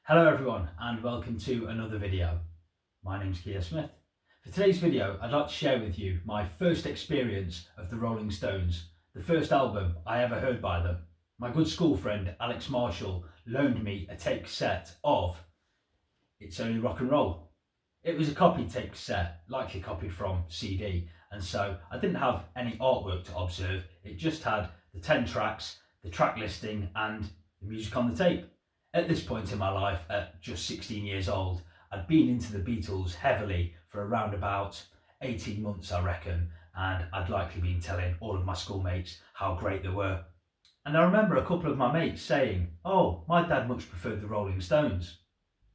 Hello everyone and welcome to another video. My name's Keir Smith. For today's video I'd like to share with you my first experience of the Rolling Stones, the first album I ever heard by them. My good school friend Alex Marshall loaned me a tape cassette of It's Only Rock and Roll. It was a copied tape cassette, likely copied from CD, and so I didn't have any artwork to observe. It just had the 10 tracks, the track listing and the music on the tape. At this point in my life, at just 16 years old, I'd been into the Beatles heavily for around about 18 months, I reckon, and I'd likely been telling all of my schoolmates how great they were. And I remember a couple of my mates saying, "Oh, my dad much preferred the Rolling Stones."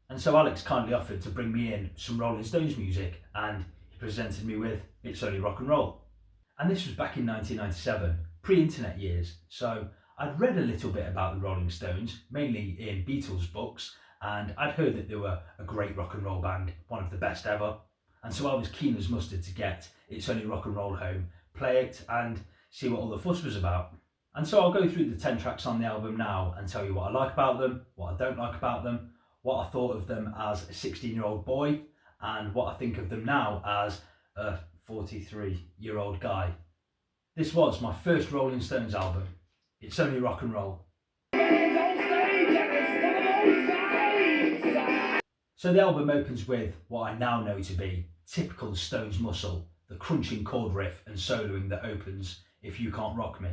And so Alex kindly offered to bring me in some Rolling Stones music, and he presented me with It's Only Rock and Roll. And this was back in 1997, pre-internet years, so I'd read a little bit about the Rolling Stones, mainly in Beatles books, and I'd heard that they were a great rock and roll band, one of the best ever. And so I was keen as mustard to get It's Only Rock and Roll home, play it and see what all the fuss was about. And so I'll go through the 10 tracks on the album now and tell you what I like about them, what I don't like about them, what I thought of them as a 16-year-old boy, and what I think of them now as a 43-year-old guy. This was my first Rolling Stones album. It's Only Rock and Roll. So the album opens with what I now know to be typical Stones muscle, the crunching chord riff and soloing that opens If You Can't Rock Me.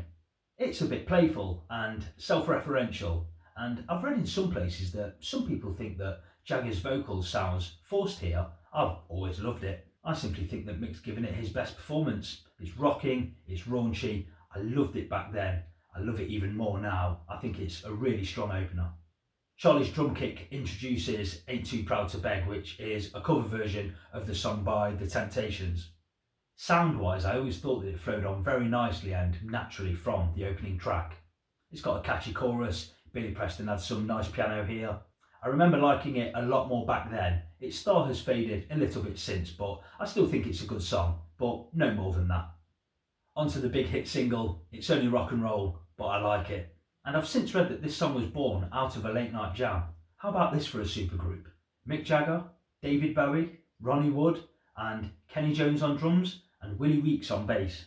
It's a bit playful and self-referential, and I've read in some places that some people think that Jagger's vocals sounds forced here. I've always loved it. I simply think that Mick's given it his best performance. It's rocking, it's raunchy. I loved it back then. I love it even more now. I think it's a really strong opener. Charlie's drum kick introduces Ain't Too Proud to Beg, which is a cover version of the song by The Temptations. Sound-wise, I always thought that it flowed on very nicely and naturally from the opening track. It's got a catchy chorus. Billy Preston had some nice piano here. I remember liking it a lot more back then. Its star has faded a little bit since, but I still think it's a good song, but no more than that. Onto the big hit single, It's Only Rock and Roll, but I like it. And I've since read that this song was born out of a late night jam. How about this for a supergroup? Mick Jagger, David Bowie, Ronnie Wood, and Kenny Jones on drums, and Willie Weeks on bass.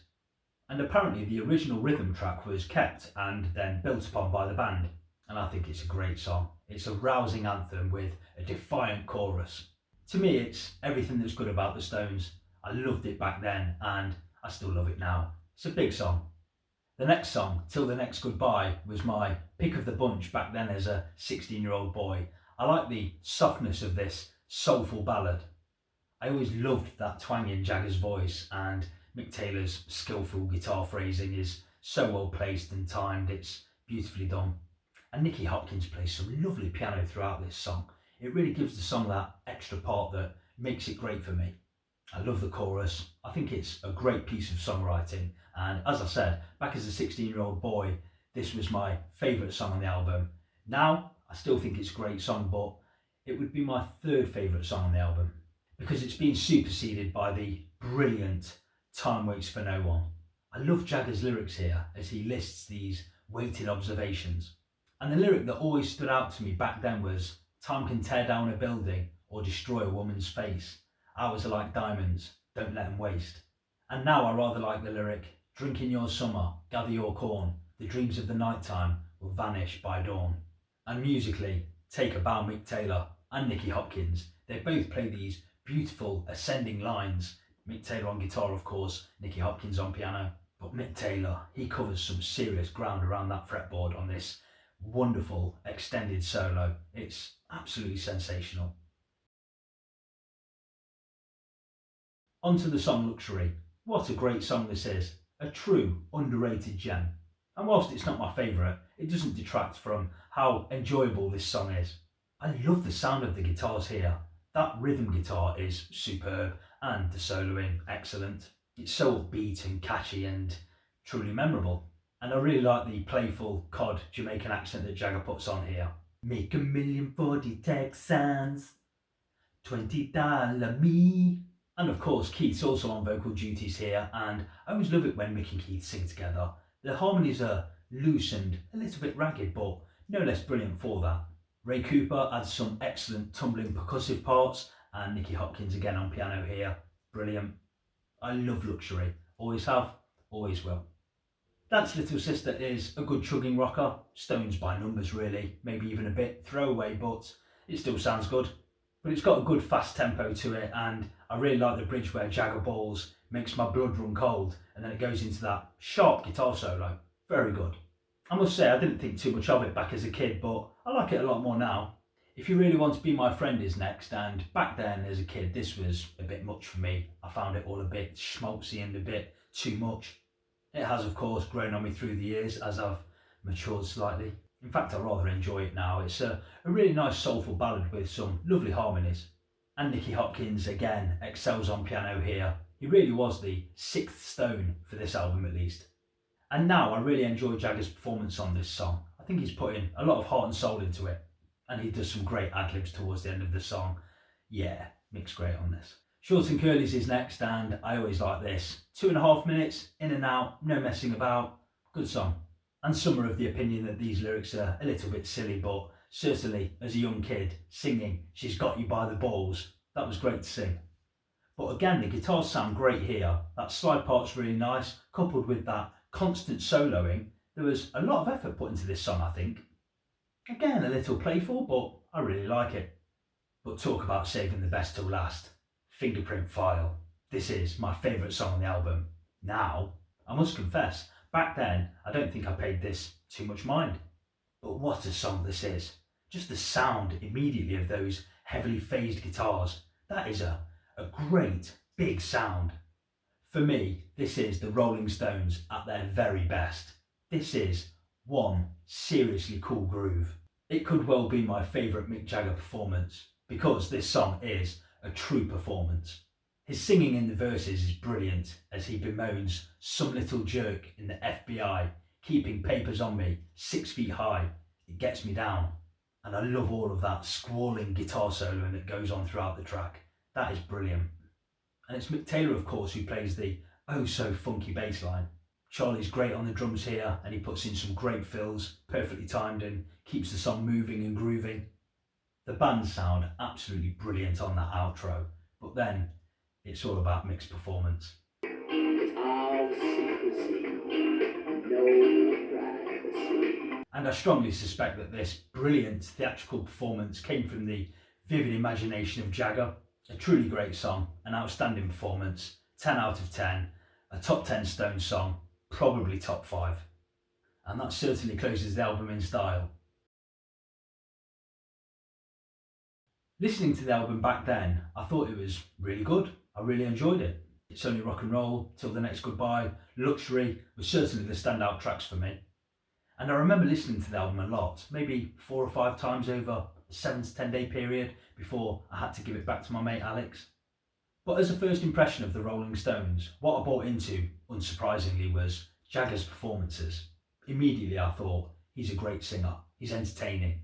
And apparently the original rhythm track was kept and then built upon by the band. And I think it's a great song. It's a rousing anthem with a defiant chorus. To me, it's everything that's good about the Stones. I loved it back then and I still love it now. It's a big song. The next song, Till the Next Goodbye, was my pick of the bunch back then as a 16-year-old boy. I like the softness of this soulful ballad. I always loved that twang in Jagger's voice, and Mick Taylor's skillful guitar phrasing is so well placed and timed. It's beautifully done. And Nicky Hopkins plays some lovely piano throughout this song. It really gives the song that extra part that makes it great for me. I love the chorus. I think it's a great piece of songwriting. And as I said, back as a 16-year-old boy, this was my favourite song on the album. Now, I still think it's a great song, but it would be my third favourite song on the album because it's been superseded by the brilliant Time Waits for No One. I love Jagger's lyrics here as he lists these weighted observations. And the lyric that always stood out to me back then was, "Time can tear down a building or destroy a woman's face. Hours are like diamonds, don't let them waste." And now I rather like the lyric, "Drink in your summer, gather your corn, the dreams of the nighttime will vanish by dawn." And musically, take a bow Mick Taylor and Nicky Hopkins. They both play these beautiful ascending lines. Mick Taylor on guitar, of course, Nicky Hopkins on piano. But Mick Taylor, he covers some serious ground around that fretboard on this wonderful extended solo. It's absolutely sensational. Onto the song Luxury. What a great song this is. A true underrated gem. And whilst it's not my favourite, it doesn't detract from how enjoyable this song is. I love the sound of the guitars here. That rhythm guitar is superb and the soloing excellent. It's so upbeat and catchy and truly memorable. And I really like the playful cod Jamaican accent that Jagger puts on here. Make a million for the Texans, $20 me. And of course, Keith's also on vocal duties here, and I always love it when Mick and Keith sing together. The harmonies are loose and a little bit ragged, but no less brilliant for that. Ray Cooper adds some excellent tumbling percussive parts, and Nicky Hopkins again on piano here. Brilliant. I love Luxury. Always have, always will. Dance Little Sister is a good chugging rocker. Stones by numbers really, maybe even a bit throwaway, but it still sounds good. But it's got a good fast tempo to it, and I really like the bridge where Jagger balls makes my blood run cold, and then it goes into that sharp guitar solo. Very good. I must say I didn't think too much of it back as a kid, but I like it a lot more now. If You Really Want to Be My Friend is next, and back then as a kid this was a bit much for me. I found it all a bit schmaltzy and a bit too much. It has of course grown on me through the years as I've matured slightly. In fact I rather enjoy it now. It's a really nice soulful ballad with some lovely harmonies. And Nicky Hopkins again excels on piano here. He really was the sixth stone for this album at least. And now I really enjoy Jagger's performance on this song. I think he's putting a lot of heart and soul into it. And he does some great ad-libs towards the end of the song. Yeah, Mick's great on this. Shorts and Curlies is next, and I always like this. 2.5 minutes, in and out, no messing about. Good song. And some are of the opinion that these lyrics are a little bit silly, but certainly as a young kid singing She's Got You By The Balls, that was great to sing. But again, the guitars sound great here. That slide part's really nice, coupled with that constant soloing. There was a lot of effort put into this song, I think. Again, a little playful, but I really like it. But talk about saving the best till last. Fingerprint File. This is my favourite song on the album. Now, I must confess, back then I don't think I paid this too much mind. But what a song this is. Just the sound immediately of those heavily phased guitars. That is a great big sound. For me, this is the Rolling Stones at their very best. This is one seriously cool groove. It could well be my favourite Mick Jagger performance because this song is a true performance. His singing in the verses is brilliant as he bemoans some little jerk in the FBI keeping papers on me 6 feet high. It gets me down. And I love all of that squalling guitar soloing that goes on throughout the track. That is brilliant. And it's Mick Taylor, of course, who plays the oh so funky bass line. Charlie's great on the drums here, and he puts in some great fills, perfectly timed, and keeps the song moving and grooving. The band sound absolutely brilliant on that outro, but then it's all about Mick's performance. All secrecy, no privacy. And I strongly suspect that this brilliant theatrical performance came from the vivid imagination of Jagger. A truly great song, an outstanding performance, 10 out of 10, a top 10 Stones song, probably top 5. And that certainly closes the album in style. Listening to the album back then, I thought it was really good. I really enjoyed it. It's Only Rock and Roll, Till the Next Goodbye, Luxury were certainly the standout tracks for me. And I remember listening to the album a lot, maybe 4 or 5 times over a 7 to 10 day period before I had to give it back to my mate Alex. But as a first impression of the Rolling Stones, what I bought into, unsurprisingly, was Jagger's performances. Immediately I thought, he's a great singer, he's entertaining.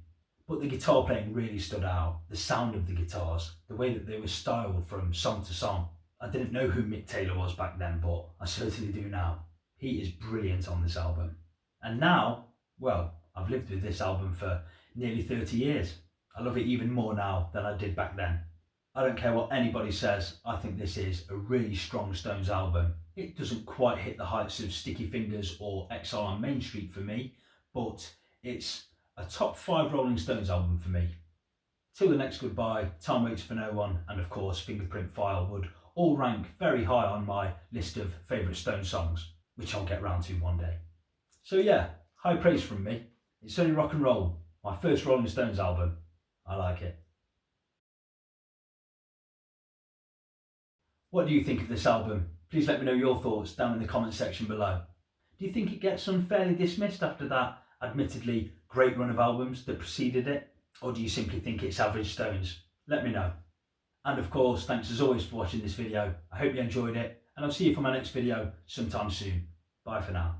But the guitar playing really stood out, the sound of the guitars, the way that they were styled from song to song. I didn't know who Mick Taylor was back then, but I certainly do now. He is brilliant on this album. And now, well, I've lived with this album for nearly 30 years. I love it even more now than I did back then. I don't care what anybody says, I think this is a really strong Stones album. It doesn't quite hit the heights of Sticky Fingers or Exile on Main Street for me, but it's a top 5 Rolling Stones album for me. Till the Next Goodbye, Time Waits for No One, and of course Fingerprint File would all rank very high on my list of favourite Stones songs, which I'll get round to one day. So yeah, high praise from me. It's Only Rock and Roll, my first Rolling Stones album. I like it. What do you think of this album? Please let me know your thoughts down in the comment section below. Do you think it gets unfairly dismissed after that admittedly great run of albums that preceded it? Or do you simply think it's average Stones? Let me know. And of course, thanks as always for watching this video. I hope you enjoyed it, and I'll see you for my next video sometime soon. Bye for now.